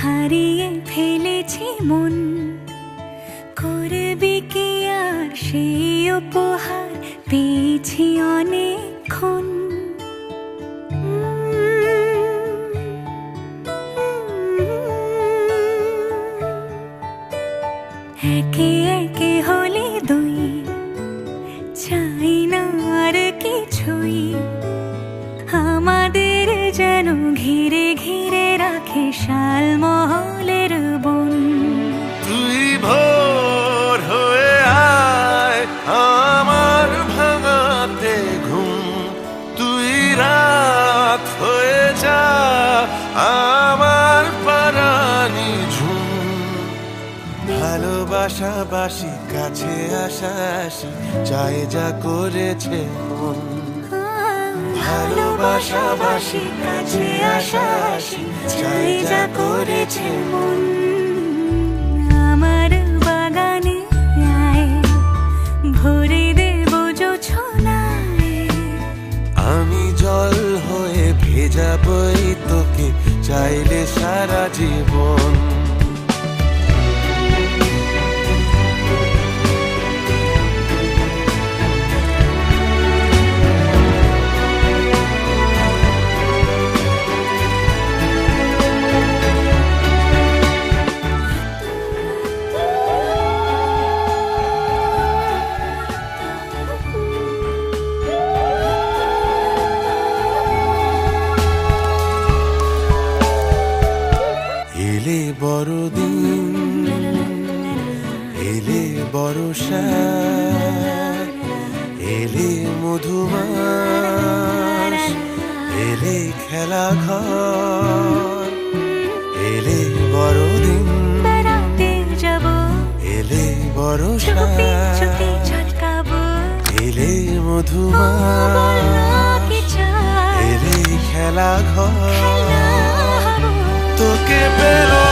হারিয়ে ফেলেছি মন, করবি কি আর সেই উপহার পেয়েছি অনেকক্ষণ। একে একে হলে দুই, চাই না আর কিছুই, আমাদের যেন ঘিরে ঘিরে রাখে শালমহলের বন। তুই ভোর হয়ে আয় আমার ভাঙাতে ঘুম, তুই রাত হয়ে যা আমার পারানি ঝুম। ভালোবাসাবাসি কাছে আসাসি চাই যা করেছে মন, ভালোবাসাবাসি কাছে আসাসি চাই যা করেছে মন। আমার বাগানে আয়, ভরে দেব জোছনায়, আমি জল হয়ে ভেজাবই তোকে চাইলে সারা জীবন। এলে বড়দিন, এলে বর্ষা, এলে মধুমাস, এলে খেলা ঘর। এলে বড়দিন, বেড়াতে যাব, এলে বর্ষা, চুপি চুপি ঝলকাবো, এলে মধুমাস, কি চাই এলে খেলা ঘর। খেলা হবো। তোকে পেলো